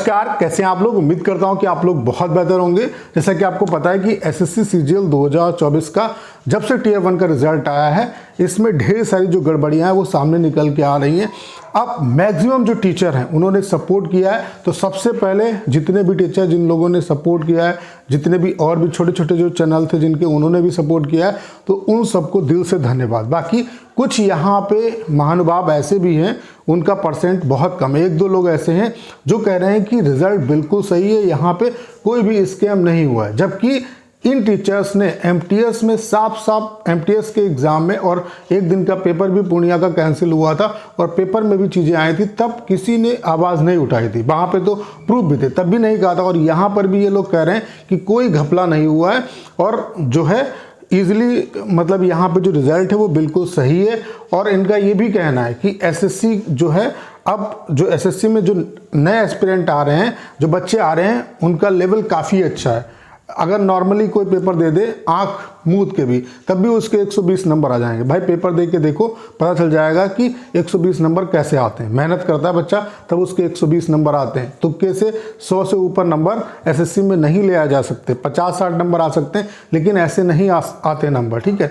नमस्कार, कैसे हैं आप लोग। उम्मीद करता हूं कि आप लोग बहुत बेहतर होंगे। जैसा कि आपको पता है कि एसएससी सीजीएल 2024 का जब से टियर 1 का रिजल्ट आया है, इसमें ढेर सारी जो गड़बड़ियां हैं वो सामने निकल के आ रही हैं। अब मैक्सिमम जो टीचर हैं उन्होंने सपोर्ट किया है। तो सबसे पहले जितने भी टीचर जिन लोगों ने सपोर्ट किया है, जितने भी और भी छोटे छोटे जो चैनल थे जिनके उन्होंने भी सपोर्ट किया है, तो उन सबको दिल से धन्यवाद। बाकी कुछ यहाँ पे महानुभाव ऐसे भी हैं, उनका परसेंट बहुत कम है। एक दो लोग ऐसे हैं जो कह रहे हैं कि रिजल्ट बिल्कुल सही है, यहाँ पे कोई भी स्कैम नहीं हुआ है। जबकि इन टीचर्स ने एमटीएस में साफ एमटीएस के एग्जाम में, और एक दिन का पेपर भी पूर्णिया का कैंसिल हुआ था और पेपर में भी चीज़ें आई थी, तब किसी ने आवाज़ नहीं उठाई थी। वहाँ पे तो प्रूफ भी थे, तब भी नहीं कहा था। और यहाँ पर भी ये लोग कह रहे हैं कि कोई घपला नहीं हुआ है और जो है ईजिली, मतलब यहाँ पे जो रिजल्ट है वो बिल्कुल सही है। और इनका ये भी कहना है कि एसएससी जो है, अब जो एसएससी में जो नए एस्पिरेंट आ रहे हैं, जो बच्चे आ रहे हैं, उनका लेवल काफ़ी अच्छा है। अगर नॉर्मली कोई पेपर दे दे आंख मूंद के भी, तब भी उसके 120 नंबर आ जाएंगे। भाई पेपर दे के देखो, पता चल जाएगा कि 120 नंबर कैसे आते हैं। मेहनत करता है बच्चा तब उसके 120 नंबर आते हैं। तुक्के से 100 से ऊपर नंबर एसएससी में नहीं ले आ जा सकते। 50-60 नंबर आ सकते हैं, लेकिन ऐसे नहीं आते नंबर। ठीक है,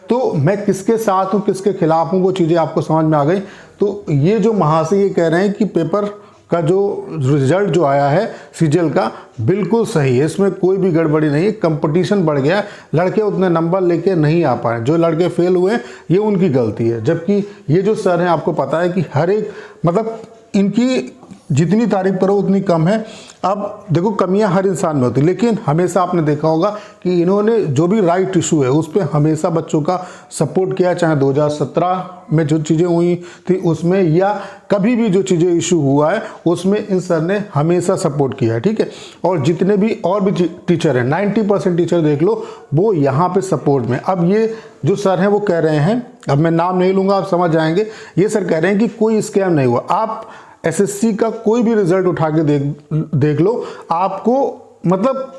तो मैं किसके साथ हूँ किसके खिलाफ हूँ वो चीज़ें आपको समझ में आ गई। तो ये जो महाशय ये कह रहे हैं कि पेपर का जो रिजल्ट जो आया है सीजीएल का बिल्कुल सही है, इसमें कोई भी गड़बड़ी नहीं है। कंपटीशन बढ़ गया, लड़के उतने नंबर लेके नहीं आ पाए। जो लड़के फेल हुए ये उनकी गलती है। जबकि ये जो सर हैं, आपको पता है कि हर एक, मतलब इनकी जितनी तारीफ करो उतनी कम है। अब देखो, कमियां हर इंसान में होती, लेकिन हमेशा आपने देखा होगा कि इन्होंने जो भी राइट इशू है उस पर हमेशा बच्चों का सपोर्ट किया। चाहे 2017 में जो चीज़ें हुई थी उसमें, या कभी भी जो चीज़ें इशू हुआ है उसमें इन सर ने हमेशा सपोर्ट किया है। ठीक है, और जितने भी और भी टीचर हैं, 90% टीचर देख लो, वो यहाँ पे सपोर्ट में। अब ये जो सर हैं वो कह रहे हैं, अब मैं नाम नहीं लूँगा, आप समझ जाएंगे। ये सर कह रहे हैं कि कोई स्कैम नहीं हुआ। आप एसएससी का कोई भी रिजल्ट उठा के देख लो, आपको मतलब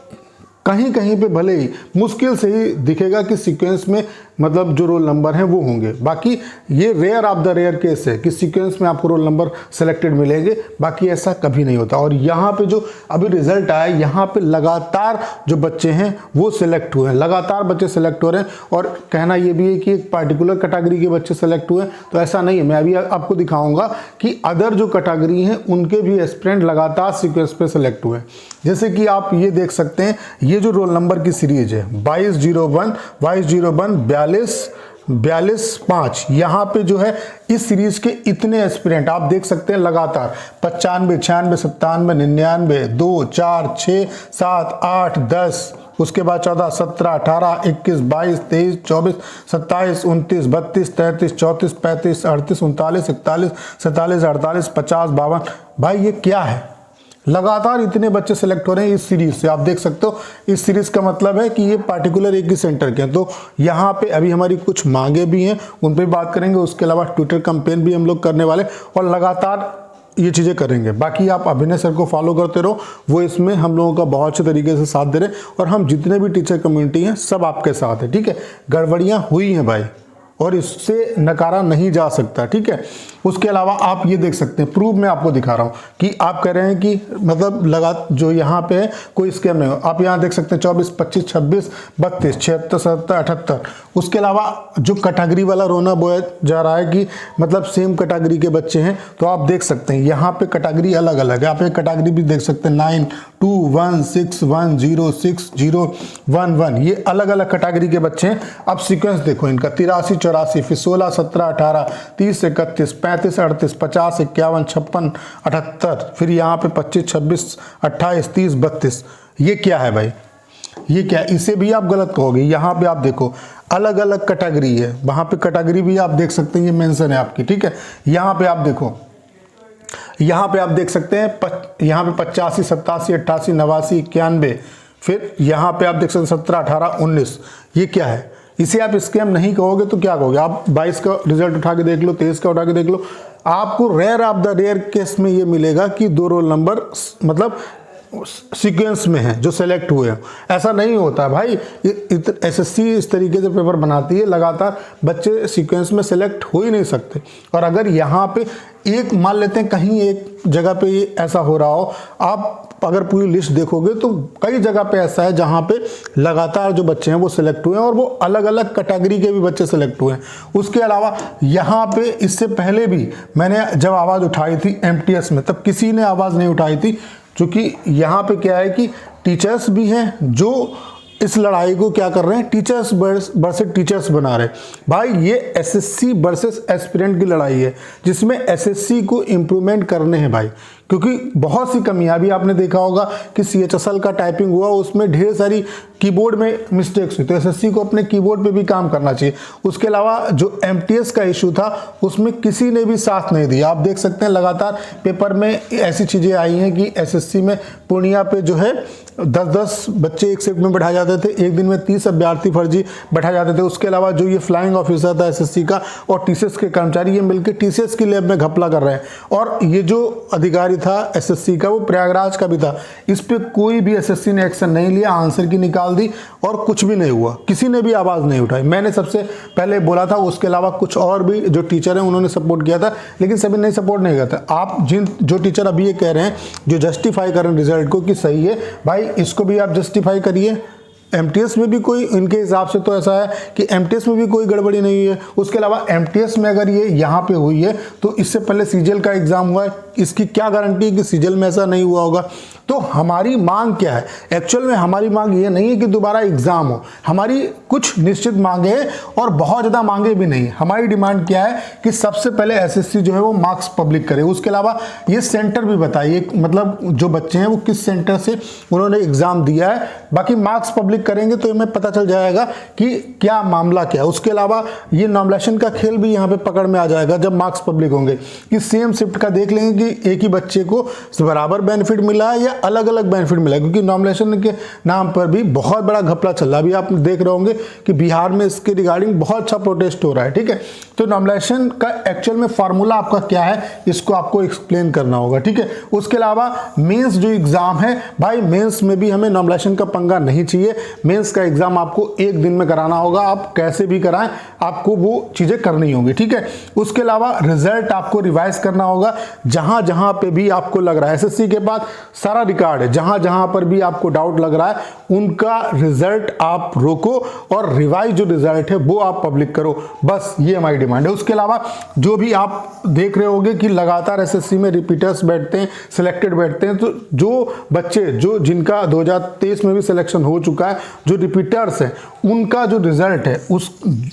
कहीं कहीं पे भले ही मुश्किल से ही दिखेगा कि सीक्वेंस में मतलब जो रोल नंबर हैं वो होंगे। बाकी ये rare of the rare case है कि सीक्वेंस में आपको रोल नंबर सेलेक्टेड मिलेंगे, बाकी ऐसा कभी नहीं होता। और यहाँ पे जो अभी रिजल्ट आया, यहाँ पे लगातार जो बच्चे हैं वो सिलेक्ट हुए हैं, लगातार बच्चे सेलेक्ट हो रहे हैं। और कहना ये भी है कि एक पार्टिकुलर कैटेगरी के बच्चे सेलेक्ट हुए हैं, तो ऐसा नहीं है। मैं अभी आपको दिखाऊंगा कि अदर जो कैटेगरी हैं उनके भी एस्पिरेंट लगातार सीक्वेंस पे सेलेक्ट हुए हैं। जैसे कि आप ये देख सकते हैं, ये जो रोल नंबर की सीरीज है 2201, 4205, यहाँ पे जो है इस सीरीज के इतने एस्पिरेंट आप देख सकते हैं लगातार 95, 96, 97, 99, 2, 4, 6, 7, 8, 10, उसके बाद 14, 17, 18, 21, 22, 23, 24, 27, 29, 32, 33, 34, 35, 38, 39, 41, 47, 48, 50, 52। भाई ये क्या है, लगातार इतने बच्चे सेलेक्ट हो रहे हैं इस सीरीज से। आप देख सकते हो इस सीरीज का मतलब है कि ये पार्टिकुलर एक ही सेंटर के हैं। तो यहाँ पे अभी हमारी कुछ मांगे भी हैं, उन पर भी बात करेंगे। उसके अलावा ट्विटर कैंपेन भी हम लोग करने वाले और लगातार ये चीज़ें करेंगे। बाकी आप अभिनय सर को फॉलो करते रहो, वो इसमें हम लोगों का बहुत अच्छे तरीके से साथ दे रहे हैं। और हम जितने भी टीचर कम्युनिटी हैं सब आपके साथ है। ठीक है, गड़बड़ियाँ हुई हैं भाई, और इससे नकारा नहीं जा सकता। ठीक है, उसके अलावा आप ये देख सकते हैं, प्रूफ मैं आपको दिखा रहा हूँ कि आप कह रहे हैं कि मतलब लगा जो यहाँ पे है कोई स्कैम नहीं हो। आप यहाँ देख सकते हैं 24, 25, 26, 32, 76, 77, 78। उसके अलावा जो कैटेगरी वाला रोना बोया जा रहा है कि मतलब सेम कैटेगरी के बच्चे हैं, तो आप देख सकते हैं यहाँ पे कैटेगरी अलग अलग है। आप एक कैटेगरी भी देख सकते हैं 9216106011, ये अलग अलग कैटेगरी के बच्चे हैं। अब सीक्वेंस देखो इनका 83, 84, फिर 16, 17, 18, 30, 31, 35, 38, 50, 51, 56, 78, फिर यहाँ पे 25, 26, 28, 30, 32। ये क्या है भाई, ये क्या, इसे भी आप गलत कहोगे। यहाँ पे आप देखो अलग अलग कैटेगरी है, वहाँ पे कैटेगरी भी आप देख सकते हैं, ये मेंशन है आपकी। ठीक है, यहाँ पे आप देखो, यहाँ पे आप देख सकते हैं यहाँ पे 85, 87, 88, 89, 91, फिर यहाँ पे आप देख सकते हैं 17, 18, 19। ये क्या है, इसे आप स्कैम नहीं कहोगे तो क्या कहोगे। आप 22 का रिजल्ट उठा के देख लो, 23 का उठा के देख लो, आपको rare of the rare case में ये मिलेगा कि 2 रोल नंबर मतलब सीक्वेंस में हैं जो सेलेक्ट हुए हैं। ऐसा नहीं होता है भाई, एसएससी इस तरीके से पेपर बनाती है, लगातार बच्चे सीक्वेंस में सेलेक्ट हो ही नहीं सकते। और अगर यहाँ पे एक मान लेते हैं कहीं एक जगह पे ये ऐसा हो रहा हो, आप अगर पूरी लिस्ट देखोगे तो कई जगह पे ऐसा है जहाँ पे लगातार जो बच्चे हैं वो सिलेक्ट हुए हैं और वो अलग अलग कैटेगरी के भी बच्चे सिलेक्ट हुए हैं। उसके अलावा यहाँ पे इससे पहले भी मैंने जब आवाज़ उठाई थी एमटीएस में, तब किसी ने आवाज़ नहीं उठाई थी, क्योंकि यहाँ पे क्या है कि टीचर्स भी हैं जो इस लड़ाई को क्या कर रहे हैं, टीचर्स वर्सेस टीचर्स बना रहे हैं। भाई ये एसएससी वर्सेस एस्पिरेंट की लड़ाई है, जिसमें एसएससी को इम्प्रूवमेंट करने हैं भाई, क्योंकि बहुत सी कमियां भी आपने देखा होगा कि सीएचएसएल का टाइपिंग हुआ, उसमें ढेर सारी कीबोर्ड में मिस्टेक्स हुई, तो एसएससी को अपने कीबोर्ड पे भी काम करना चाहिए। उसके अलावा जो एमटीएस का इशू था उसमें किसी ने भी साथ नहीं दिया। आप देख सकते हैं लगातार पेपर में ऐसी चीज़ें आई हैं कि एसएससी में पूर्णिया पे जो है 10-10 बच्चे एक शिफ्ट में बैठाए जाते थे, एक दिन में 30 अभ्यर्थी फर्जी बैठाए जाते थे। उसके अलावा जो ये फ्लाइंग ऑफिसर था एसएससी का और टीसीएस के कर्मचारी, ये मिलकर टीसीएस की लैब में घपला कर रहे हैं। और ये जो अधिकारी था एसएससी का, वो प्रयागराज का भी था, इस पे कोई भी एसएससी ने एक्शन नहीं लिया, आंसर की निकाल दी और कुछ भी नहीं हुआ, किसी ने भी आवाज़ नहीं उठाई। मैंने सबसे पहले बोला था, उसके अलावा कुछ और भी जो टीचर हैं उन्होंने सपोर्ट किया था, लेकिन सभी ने सपोर्ट नहीं किया था। आप जो टीचर अभी ये कह रहे हैं, जो जस्टिफाई कर रहे हैं रिजल्ट को कि सही है, भाई इसको भी आप जस्टिफाई करिए। एमटीएस में भी कोई, इनके हिसाब से तो ऐसा है कि एमटीएस में भी कोई गड़बड़ी नहीं हुई है। उसके अलावा एमटीएस में अगर ये यहाँ पे हुई है तो इससे पहले सीजीएल का एग्जाम हुआ है, इसकी क्या गारंटी है कि सीजीएल में ऐसा नहीं हुआ होगा। तो हमारी मांग क्या है? एक्चुअल में हमारी मांग ये नहीं है कि दोबारा एग्जाम हो, हमारी कुछ निश्चित मांगे हैं और बहुत ज़्यादा मांगे भी नहीं। हमारी डिमांड क्या है कि सबसे पहले एसएससी जो है वो मार्क्स पब्लिक करे। उसके अलावा ये सेंटर भी बताइए, मतलब जो बच्चे हैं वो किस सेंटर से उन्होंने एग्जाम दिया है। बाकी मार्क्स पब्लिक करेंगे तो हमें पता चल जाएगा कि क्या मामला क्या है। उसके अलावा ये नॉमिनेशन का खेल भी यहाँ पे पकड़ में आ जाएगा जब मार्क्स पब्लिक होंगे, कि सेम शिफ्ट का देख लेंगे कि एक ही बच्चे को बराबर बेनिफिट मिला है या अलग अलग बेनिफिट मिला है, क्योंकि नॉमिनेशन के नाम पर भी बहुत बड़ा घपला चल रहा है। अभी आप देख रहे होंगे कि बिहार में इसके रिगार्डिंग बहुत अच्छा प्रोटेस्ट हो रहा है, ठीक है। तो नॉमिनेशन का एक्चुअल में फार्मूला आपका क्या है, इसको आपको एक्सप्लेन करना होगा, ठीक है। उसके अलावा मेंस जो एग्जाम है भाई, मेंस में भी हमें नॉमिनेशन का पंगा नहीं चाहिए। मेंस का एग्जाम आपको एक दिन में कराना होगा, आप कैसे भी कराएं, आपको वो चीजें करनी होंगी, ठीक है। उसके अलावा रिजल्ट आपको रिवाइज करना होगा, जहां जहां पे भी आपको लग रहा है, एसएससी के पास सारा रिकॉर्ड है, जहां जहां पर भी आपको डाउट लग रहा है उनका रिजल्ट आप रोको और रिवाइज जो रिजल्ट है वो आप पब्लिक करो। बस ये हमारी डिमांड है। उसके अलावा जो भी आप देख रहे होंगे कि लगातार एसएससी में रिपीटर्स बैठते हैं, सिलेक्टेड बैठते हैं, तो जो बच्चे जो जिनका 2023 में भी सिलेक्शन हो चुका है, जो रिपीटर्स हैं, उनका जो रिजल्ट है, उस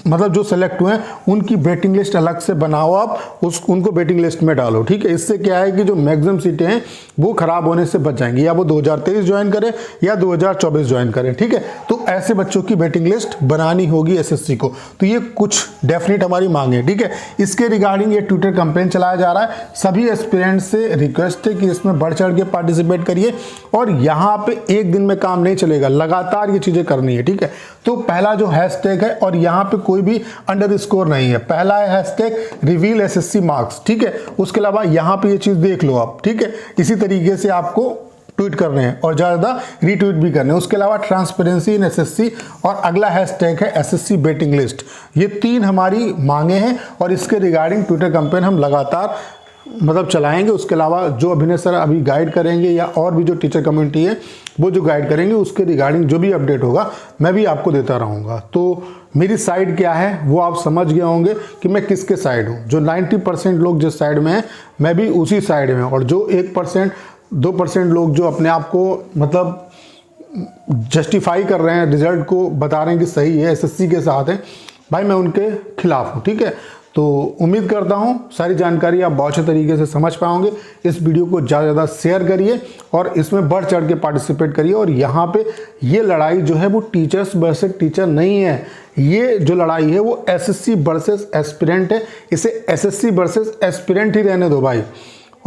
मतलब जो सेलेक्ट हुए हैं उनकी वेटिंग लिस्ट अलग से बनाओ, आप उनको वेटिंग लिस्ट में डालो, ठीक है। इससे क्या है कि जो मैक्सिमम सीटें हैं वो खराब होने से बच जाएंगी, या वो 2023 ज्वाइन करें या 2024 ज्वाइन करें, ठीक है। तो ऐसे बच्चों की वेटिंग लिस्ट बनानी होगी एसएससी को। तो ये कुछ डेफिनेट हमारी मांग है, ठीक है। इसके रिगार्डिंग ये ट्विटर कैंपेन चलाया जा रहा है। सभी एस्पिरेंट्स से रिक्वेस्ट है कि इसमें बढ़ चढ़ के पार्टिसिपेट करिए, और यहाँ पे एक दिन में काम नहीं चलेगा, लगातार ये चीजें करनी है, ठीक है। तो पहला जो हैशटैग है, और यहाँ पे कोई भी अंडरस्कोर नहीं है, पहला है हैशटैग रिवील एसएससी मार्क्स, ठीक है। उसके अलावा यहाँ पे ये चीज देख लो आप, ठीक है। इसी तरीके से आपको ट्वीट करने हैं और ज़्यादा रीट्वीट भी करने हैं। उसके अलावा ट्रांसपेरेंसी इन एसएससी, और अगला हैशटैग है एसएससी वेटिंग लिस्ट। ये 3 हमारी मांगे हैं और इसके रिगार्डिंग ट्विटर कैंपेन हम लगातार मतलब चलाएंगे। उसके अलावा जो अभिनय सर अभी गाइड करेंगे या और भी जो टीचर कम्युनिटी है वो जो गाइड करेंगे, उसके रिगार्डिंग जो भी अपडेट होगा मैं भी आपको देता रहूँगा। तो मेरी साइड क्या है वो आप समझ गए होंगे कि मैं किसके साइड हूँ। जो 90% लोग जिस साइड में हैं मैं भी उसी साइड में, और जो 1% 2% लोग जो अपने आप को मतलब जस्टिफाई कर रहे हैं, रिजल्ट को बता रहे हैं कि सही है, एसएससी के साथ है, भाई मैं उनके खिलाफ हूँ, ठीक है। तो उम्मीद करता हूँ सारी जानकारी आप बहुत अच्छे तरीके से समझ पाओगे। इस वीडियो को ज़्यादा से ज़्यादा शेयर करिए और इसमें बढ़ चढ़ के पार्टिसिपेट करिए। और यहाँ पे ये लड़ाई जो है वो टीचर्स वर्सेस टीचर नहीं है, ये जो लड़ाई है वो एसएससी वर्सेस एस्पिरेंट है। इसे एसएससी वर्सेस एस्पिरेंट ही रहने दो भाई।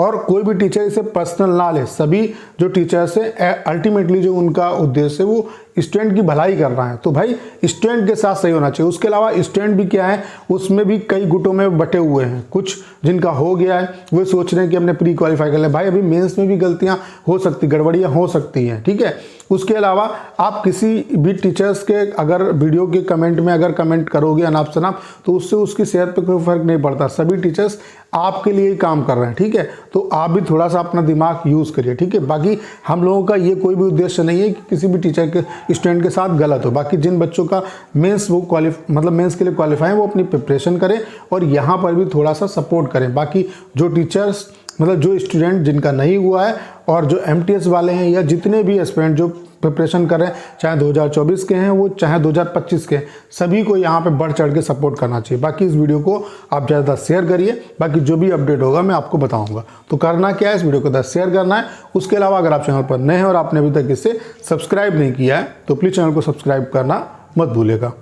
और कोई भी टीचर इसे पर्सनल ना ले। सभी जो टीचर्स है अल्टीमेटली जो उनका उद्देश्य है वो स्टूडेंट की भलाई कर रहा है, तो भाई स्टूडेंट के साथ सही होना चाहिए। उसके अलावा स्टूडेंट भी क्या है, उसमें भी कई गुटों में बटे हुए हैं। कुछ जिनका हो गया है वो सोच रहे हैं कि हमने प्री क्वालिफाई कर लिया। भाई अभी मेंस में भी गलतियां हो सकती, गड़बड़ियां हो सकती हैं, ठीक है। उसके अलावा आप किसी भी टीचर्स के अगर वीडियो के कमेंट में अगर कमेंट करोगे अनाप शनाप, तो उससे उसकी सेहत पे कोई फर्क नहीं पड़ता। सभी टीचर्स आपके लिए ही काम कर रहे हैं, ठीक है। तो आप भी थोड़ा सा अपना दिमाग यूज़ करिए, ठीक है। बाकी हम लोगों का ये कोई भी उद्देश्य नहीं है कि किसी भी टीचर के स्टूडेंट के साथ गलत हो। बाकी जिन बच्चों का मेंस वो मेंस के लिए क्वालिफाई है वो अपनी प्रिपरेशन करें और यहाँ पर भी थोड़ा सा सपोर्ट करें। बाकी जो टीचर्स जो स्टूडेंट जिनका नहीं हुआ है और जो MTS वाले हैं या जितने भी एस्पिरेंट जो प्रिपरेशन कर रहे हैं, चाहे 2024 के हैं वो चाहे 2025 के हैं, सभी को यहाँ पे बढ़ चढ़ के सपोर्ट करना चाहिए। बाकी इस वीडियो को आप ज़्यादा शेयर करिए। बाकी जो भी अपडेट होगा मैं आपको बताऊंगा। तो करना क्या है, इस वीडियो को शेयर करना है। उसके अलावा अगर आप चैनल पर नए हैं और आपने अभी तक इसे सब्सक्राइब नहीं किया है तो प्लीज़ चैनल को सब्सक्राइब करना मत भूलिएगा।